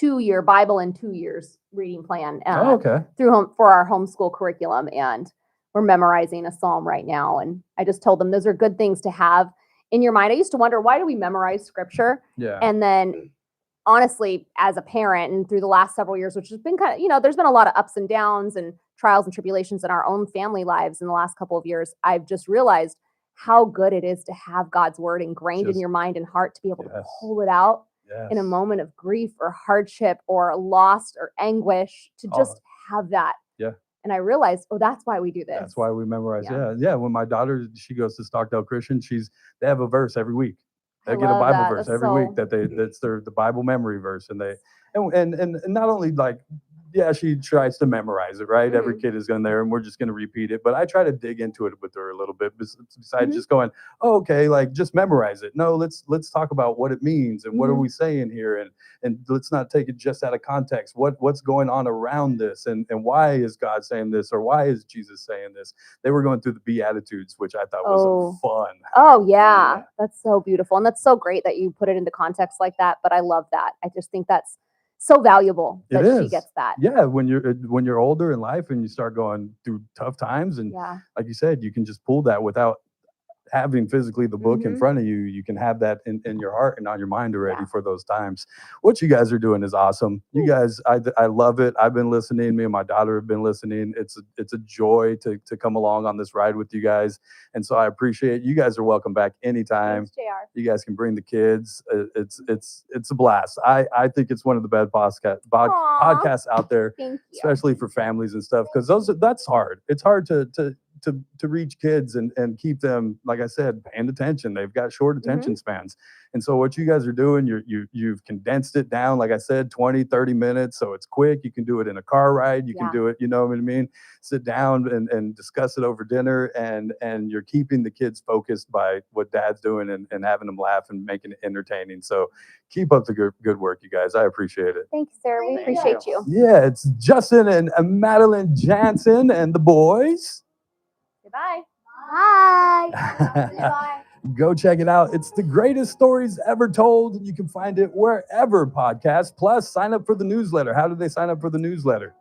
2-year Bible in 2 years reading plan Okay. for our homeschool curriculum, and we're memorizing a psalm right now. And I just told them those are good things to have in your mind. I used to wonder, why do we memorize scripture? Yeah. And then honestly, as a parent and through the last several years, which has been kind of, there's been a lot of ups and downs and trials and tribulations in our own family lives in the last couple of years, I've just realized how good it is to have God's word ingrained in your mind and heart to be able to pull it out in a moment of grief or hardship or loss or anguish, to just have that. Yeah. And I realized, that's why we do this. That's why we memorize. Yeah. When my daughter, she goes to Stockdale Christian, they have a verse every week. They get a love Bible that. verse That's every week that's the Bible memory verse, and not only like yeah, she tries to memorize it, right? Every kid is going there, and we're just going to repeat it. But I try to dig into it with her a little bit, besides just going, oh, okay, like just memorize it. No, let's talk about what it means and what are we saying here, and let's not take it just out of context. What's going on around this, and why is God saying this, or why is Jesus saying this? They were going through the Beatitudes, which I thought was fun. Oh yeah, that's so beautiful, and that's so great that you put it into context like that. But I love that. I just think that's so valuable that she gets that. Yeah, when you're older in life and you start going through tough times, and like you said, you can just pull that without having physically the book in front of you. You can have that in your heart and on your mind already for those times. What you guys are doing is awesome. You guys, I love it. I've been listening. Me and my daughter have been listening. It's a joy to come along on this ride with you guys, and so I appreciate it. You guys are welcome back anytime. Thanks, JR. You guys can bring the kids. It's a blast. I think it's one of the best podcasts out there, especially for families and stuff, because that's hard. It's hard to reach kids and keep them, like I said, paying attention. They've got short attention spans. And so what you guys are doing, you've condensed it down, like I said, 20, 30 minutes. So it's quick. You can do it in a car ride. You can do it, you know what I mean? Sit down and discuss it over dinner, and you're keeping the kids focused by what dad's doing and having them laugh and making it entertaining. So keep up the good work, you guys. I appreciate it. Thanks, Sarah. We appreciate you. Yeah, it's Justin and Maddie Janssen and the boys. Goodbye. Bye. Go check it out. It's the greatest stories ever told. You can find it wherever podcasts. Plus, sign up for the newsletter. How do they sign up for the newsletter?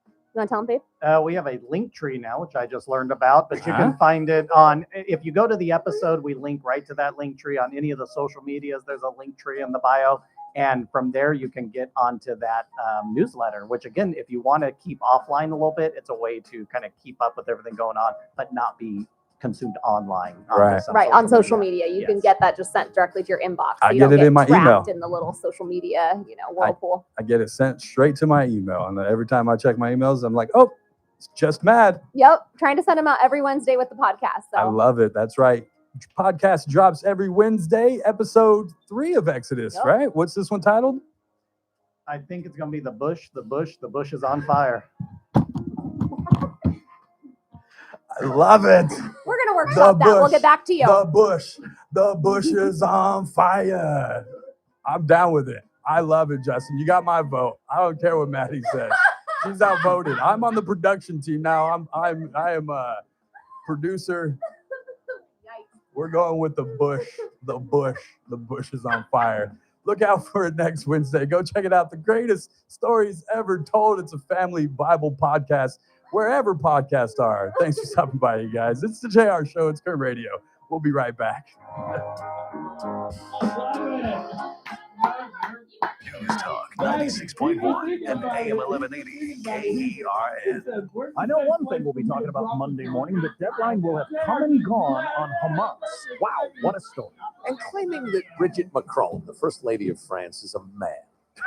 You want to tell them, Dave? We have a link tree now, which I just learned about, but you can find it on, if you go to the episode, we link right to that link tree on any of the social medias. There's a link tree in the bio. And from there, you can get onto that newsletter, which, again, if you want to keep offline a little bit, it's a way to kind of keep up with everything going on, but not be consumed online. On social media. You can get that just sent directly to your inbox. So I get it in my email. In the little social media, whirlpool. I get it sent straight to my email. And every time I check my emails, I'm like, oh, it's just Mad. Yep. Trying to send them out every Wednesday with the podcast. So. I love it. That's right. Podcast drops every Wednesday, episode 3 of Exodus, right? What's this one titled? I think it's going to be The Bush is on fire. I love it. We're going to workshop that. We'll get back to you. The bush is on fire. I'm down with it. I love it, Justin. You got my vote. I don't care what Maddie says. She's outvoted. I'm on the production team now. I am a producer. We're going with the bush. The bush is on fire. Look out for it next Wednesday. Go check it out. The greatest stories ever told. It's a family Bible podcast, wherever podcasts are. Thanks for stopping by, you guys. It's the JR Show. It's Kern Radio. We'll be right back. News Talk 96.1 and AM 1180 KERN. I know one thing we'll be talking about Monday morning. The deadline will have come and gone on Hamas. Wow, what a story. And claiming that Brigitte Macron, the First Lady of France, is a man.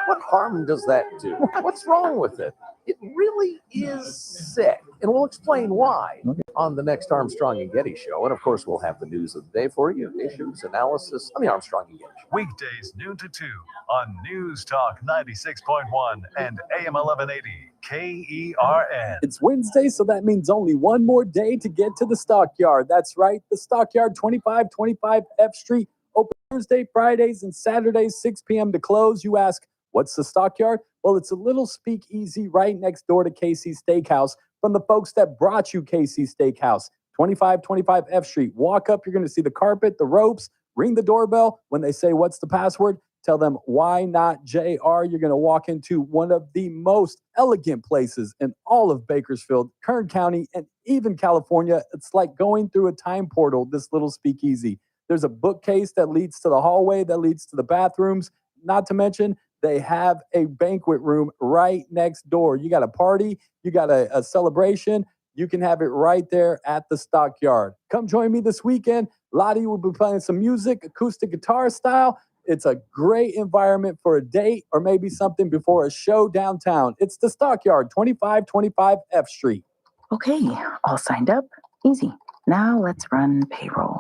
What harm does that do? What's wrong with it? It really is sick. And we'll explain why on the next Armstrong and Getty Show. And of course, we'll have the news of the day for you, issues, analysis on the Armstrong and Getty Show. Weekdays noon to 2 on News Talk 96.1 and AM 1180 KERN. It's Wednesday, so that means only one more day to get to the Stockyard. That's right, the Stockyard, 2525 F Street, open Thursday, Fridays, and Saturdays, 6 p.m. to close. You ask, what's the Stockyard? Well, it's a little speakeasy right next door to KC Steakhouse from the folks that brought you KC Steakhouse, 2525 F Street. Walk up, you're going to see the carpet, the ropes, ring the doorbell. When they say, what's the password? Tell them, why not JR? You're going to walk into one of the most elegant places in all of Bakersfield, Kern County, and even California. It's like going through a time portal, this little speakeasy. There's a bookcase that leads to the hallway, that leads to the bathrooms. Not to mention, they have a banquet room right next door. You got a party, you got a celebration, you can have it right there at the Stockyard. Come join me this weekend. Lottie will be playing some music, acoustic guitar style. It's a great environment for a date or maybe something before a show downtown. It's the Stockyard, 2525 F Street. Okay, all signed up. Easy. Now let's run payroll.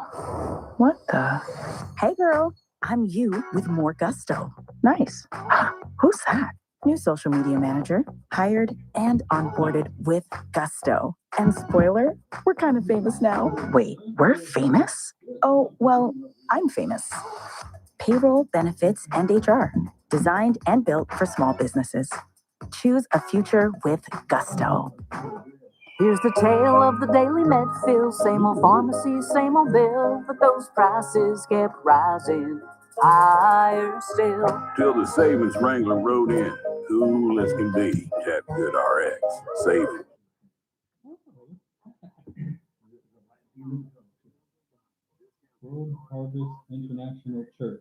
What the? Hey girl, I'm you with more gusto. Nice. Who's that? New social media manager, hired and onboarded with gusto. And spoiler, we're kind of famous now. Wait, we're famous? Oh, well, I'm famous. Payroll, benefits, and HR. Designed and built for small businesses. Choose a future with gusto. Here's the tale of the daily med fill. Same old pharmacy, same old bill, but those prices kept rising higher still. Till the savings wrangler rode in. Cool as can be. Cat Good RX. Saving. World Harvest International Church.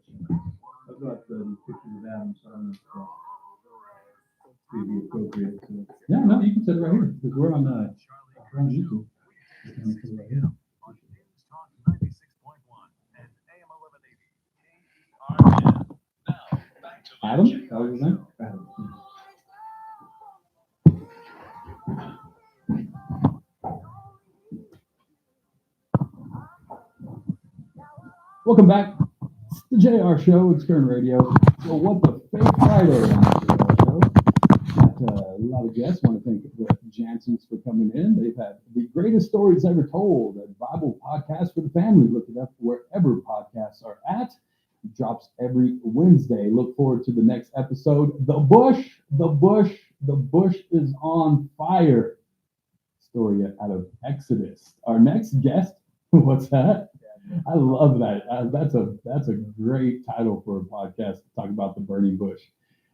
I've got the pictures of Adam, so I'm going to be appropriate. Yeah, no, you can sit right here because we're on YouTube. You can sit right here. Adam? That was his name? Adam. Welcome back. It's the JR Show. It's Kern Radio. So what the Fake Friday on the JR Show. Got a lot of guests. Want to thank the Janssens for coming in. They've had the greatest stories ever told. A Bible podcast for the family. Look it up wherever podcasts are at. It drops every Wednesday. Look forward to the next episode. The bush is on fire. Story out of Exodus. Our next guest. What's that? I love that. That's a great title for a podcast to talk about the burning bush.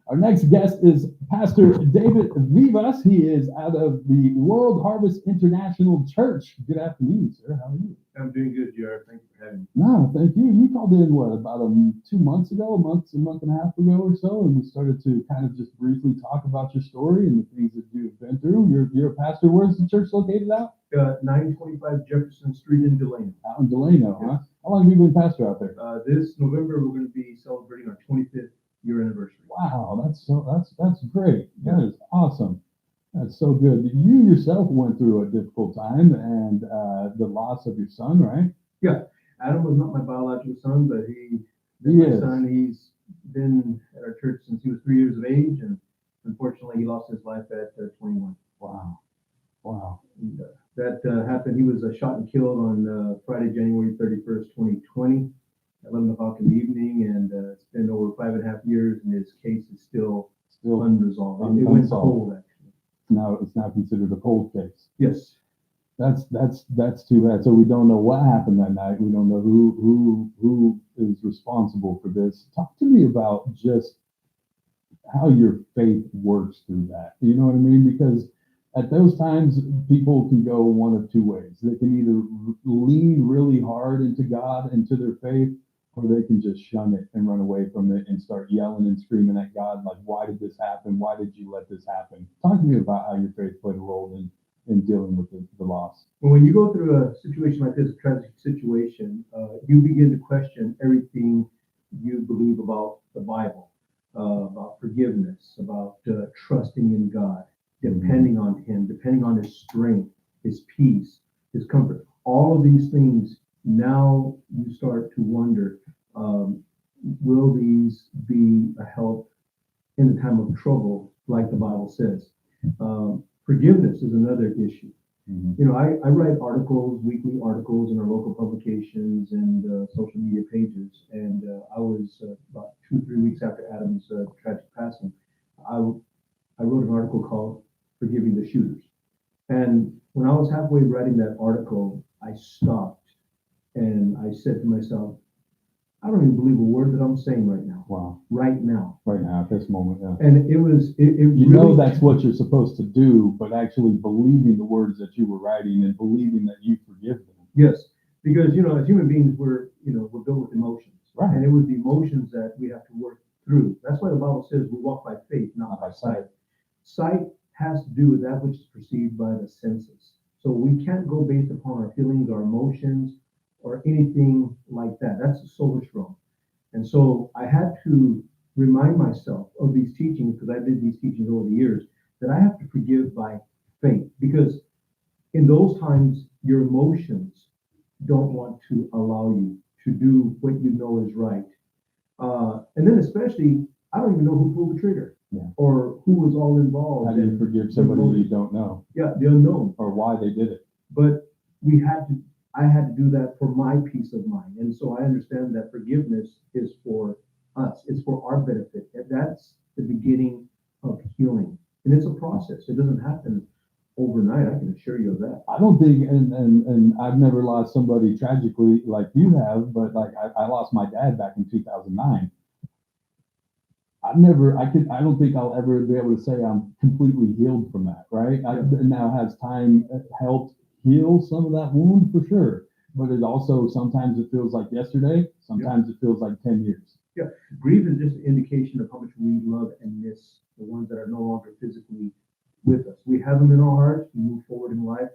Our next guest is Pastor David Vivas. He is out of the World Harvest International Church. Good afternoon, sir. How are you? I'm doing good, Jared. Thank you for having me. No, thank you. You called in, about 2 months ago, a month and a half ago or so, and we started to kind of just briefly talk about your story and the things that you've been through. You're a pastor. Where's the church located at? 925 Jefferson Street in Delano. Out in Delano, huh? How long have you been pastor out there? This November, we're going to be celebrating our 25th year anniversary. Wow, that's great. That is awesome. That's so good. You yourself went through a difficult time and the loss of your son, right? Yeah, Adam was not my biological son, but he's my son. He's been at our church since he was 3 years of age, and unfortunately, he lost his life at 21. Wow. And, that happened. He was shot and killed on Friday, January 31st, 2020, at 11 o'clock in the evening, and it's been over 5.5 years, and his case is still unresolved. It went cold, actually. It's now considered a cold case. Yes. That's too bad. So we don't know what happened that night. We don't know who is responsible for this. Talk to me about just how your faith works through that. You know what I mean? Because at those times, people can go one of two ways. They can either lean really hard into God, into their faith, or they can just shun it and run away from it and start yelling and screaming at God, like, why did this happen? Why did you let this happen? Talk to me about how your faith played a role in dealing with the loss. Well, when you go through a situation like this, a tragic situation, you begin to question everything you believe about the Bible, about forgiveness, about trusting in God, depending on Him, depending on His strength, His peace, His comfort. All of these things, now you start to wonder, will these be a help in the time of trouble, like the Bible says? Forgiveness is another issue. You know, I write articles, weekly articles in our local publications and social media pages. And I was about 2 or 3 weeks after Adam's tragic passing, I wrote an article called Forgiving the Shooters. And when I was halfway writing that article, I stopped and I said to myself, I don't even believe a word that I'm saying right now. Wow. Right now. Right now, at this moment, yeah. And it was, you really, know that's what you're supposed to do, but actually believing the words that you were writing and believing that you forgive them. Yes, because, you know, as human beings, we're built with emotions. Right. And it was the emotions that we have to work through. That's why the Bible says we walk by faith, not by sight. Sight has to do with that which is perceived by the senses. So we can't go based upon our feelings, our emotions, or anything like that. That's the soulish realm. And so I had to remind myself of these teachings, because I did these teachings over the years, that I have to forgive by faith. Because in those times, your emotions don't want to allow you to do what you know is right. And then especially, I don't even know who pulled the trigger. or who was all involved. How do you and forgive the somebody you motives. don't know? Yeah, the unknown. Or why they did it. But I had to do that for my peace of mind. And so I understand that forgiveness is for us. It's for our benefit. And that's the beginning of healing. And it's a process. It doesn't happen overnight. I can assure you of that. I don't think, and I've never lost somebody tragically like you have, but like I lost my dad back in 2009. I don't think I'll ever be able to say I'm completely healed from that, right? Now has time helped heal some of that wound for sure, but it also, sometimes it feels like yesterday, sometimes it feels like 10 years. Yeah, grief is just an indication of how much we love and miss the ones that are no longer physically with us. We have them in our hearts, we move forward in life,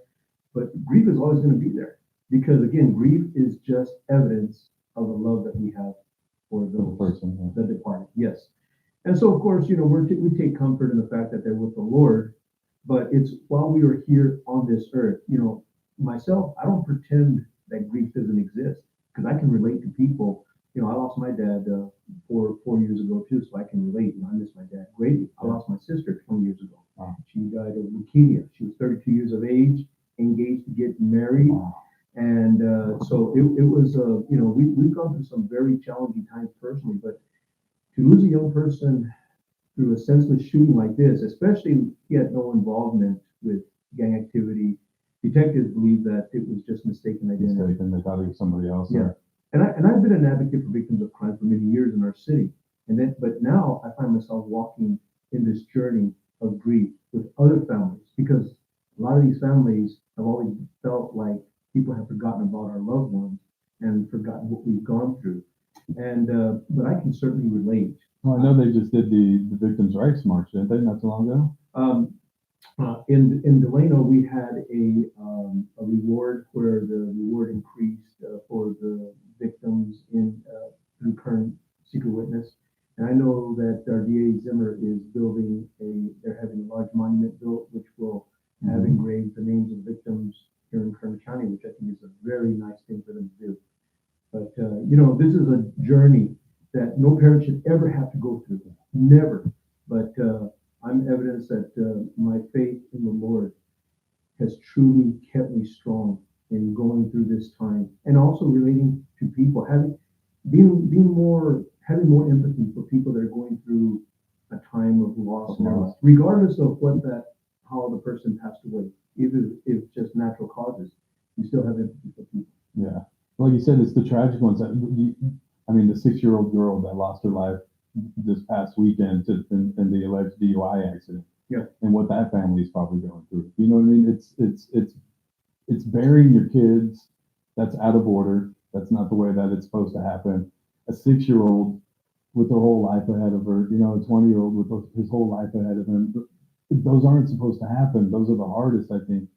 but grief is always going to be there because, again, grief is just evidence of the love that we have for those person, that departed. Yes. And so, of course, we take comfort in the fact that they're with the Lord, but it's while we are here on this earth. Myself, I don't pretend that grief doesn't exist because I can relate to people. I lost my dad 4 years ago too, so I can relate. I miss my dad greatly. I lost my sister 20 years ago. Wow. She died of leukemia. She was 32 years of age, engaged to get married. Wow. And so it was, we've gone through some very challenging times personally, but to lose a young person through a senseless shooting like this, especially he had no involvement with gang activity. Detectives believe that it was just mistaken identity. They thought it was somebody else. Yeah. And I've been an advocate for victims of crime for many years in our city. But now I find myself walking in this journey of grief with other families because a lot of these families have always felt like people have forgotten about our loved ones and forgotten what we've gone through. But I can certainly relate. Well, I know they just did the Victims' Rights March, didn't they, not too long ago? In Delano, we had a reward where the reward increased for the victims through Kern Secret Witness. And I know that our DA Zimmer is they're having a large monument built, which will have engraved the names of victims here in Kern County, which I think is a very nice thing for them to do. But, this is a journey that no parent should ever have to go through. Never. But I'm evidence that my faith in the Lord has truly kept me strong in going through this time and also relating to people, having more empathy for people that are going through a time of loss in their life, regardless of how the person passed away, even if it's just natural causes. You still have empathy for people. Yeah. Like you said, it's the tragic ones. The 6-year-old girl that lost her life this past weekend in the alleged DUI accident. Yeah. And what that family is probably going through. You know what I mean? It's burying your kids. That's out of order. That's not the way that it's supposed to happen. A 6-year-old with her whole life ahead of her, a 20-year-old with his whole life ahead of him. Those aren't supposed to happen. Those are the hardest, I think.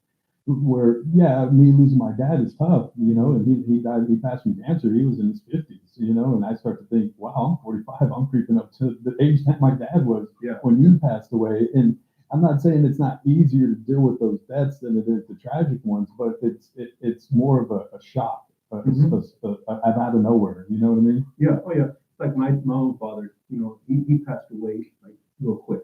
Where, me losing my dad is tough, and he died, he passed from cancer. He was in his 50s, and I start to think, wow, I'm 45. I'm creeping up to the age that my dad was when he passed away. And I'm not saying it's not easier to deal with those deaths than it is the tragic ones, but it's more of a shock, out of nowhere. You know what I mean? Yeah. Oh, yeah. Like my own father, he passed away like real quick.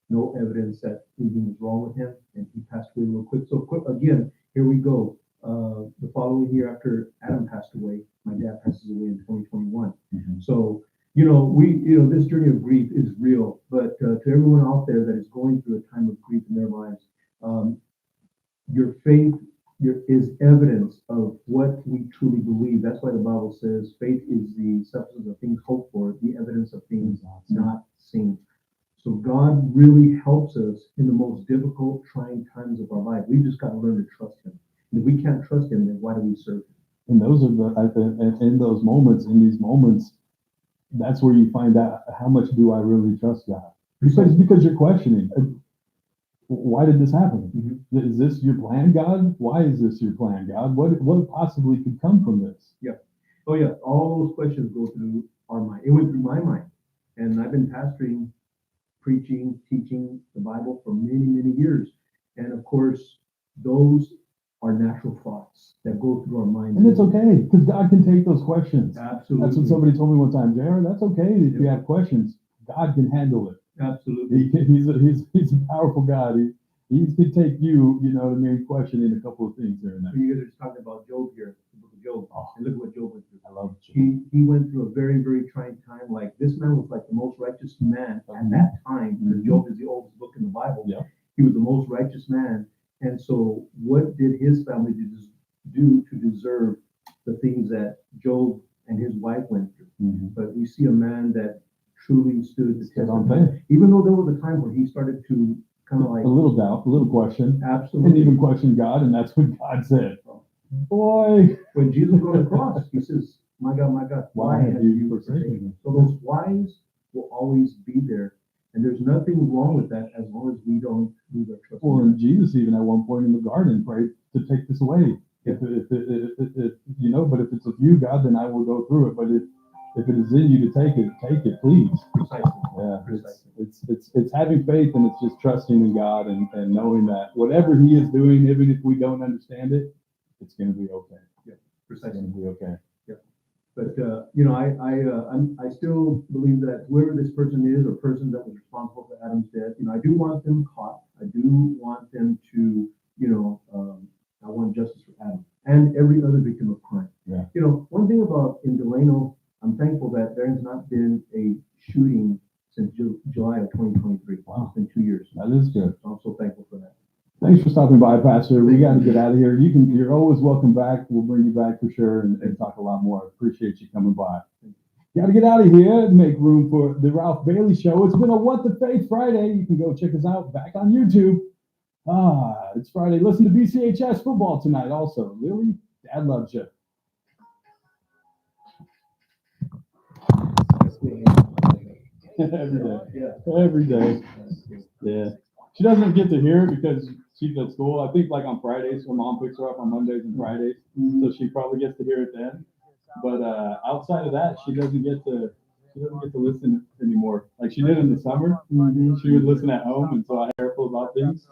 No evidence that anything was wrong with him, and he passed away real quick. So again, here we go. The following year after Adam passed away, my dad passes away in 2021. Mm-hmm. So, this journey of grief is real. But to everyone out there that is going through a time of grief in their lives, your faith is evidence of what we truly believe. That's why the Bible says faith is the substance of things hoped for, the evidence of things not seen. So God really helps us in the most difficult, trying times of our life. We've just got to learn to trust Him. And if we can't trust Him, then why do we serve Him? And those are in these moments, that's where you find out how much do I really trust God? Because you're questioning, why did this happen? Mm-hmm. Is this your plan, God? Why is this your plan, God? What possibly could come from this? Yeah. Oh yeah. All those questions go through our mind. It went through my mind. And I've been pastoring, preaching, teaching the Bible for many, many years. And of course, those are natural thoughts that go through our minds. And it's okay, because God can take those questions. Absolutely. That's what somebody told me one time, Jared, that's okay if you have questions. God can handle it. Absolutely. He's a powerful God. He could take you, you know what I mean, questioning a couple of things there and there. You guys are just talking about Job here, the book of Job. And look at what Job went through. I love Job. He went through a very, very trying time. Like this man was like the most righteous man at that time. Because Job is the oldest book in the Bible. Yeah. He was the most righteous man. And so what did his family do to deserve the things that Job and his wife went through? But we see a man that truly stood the test of time. Even though there was a time where he started to kind of like a little doubt, a little question. Absolutely. And even question God, and that's what God said. Boy. When Jesus was on the cross, he says, my God, why have you forsaken me? So those whys will always be there. And there's nothing wrong with that as long as we don't lose our trust. Well, and Jesus even at one point in the garden prayed to take this away. If you know, but if it's of you, God, then I will go through it. But if it is in you to take it, please. Precisely. Yeah. It's having faith, and it's just trusting in God and knowing that whatever He is doing, even if we don't understand it, it's going to be okay. Yeah, precisely. It's going to be okay. Yeah. But you know, I still believe that whoever this person is, or person that was responsible for Adam's death, you know, I do want them caught. I do want them to, you know, I want justice for Adam and every other victim of crime. Yeah. You know, one thing about in Delano, I'm thankful that there has not been a shooting since July of 2023. Wow. It's been 2 years. That is good. So I'm so thankful for that. Thanks for stopping by, Pastor. We got to get out of here. You're always welcome back. We'll bring you back for sure and talk a lot more. I appreciate you coming by. Got to get out of here and make room for the Ralph Bailey Show. It's been a What the Faith Friday. You can go check us out back on YouTube. It's Friday. Listen to BCHS football tonight also. Lily, Dad loves you. Every day. Yeah. She doesn't get to hear it because she's at school. I think like on Fridays, her mom picks her up on Mondays and Fridays. So she probably gets to hear it then. But outside of that, she doesn't get to listen anymore. Like she did in the summer. She would listen at home, and so I careful about things.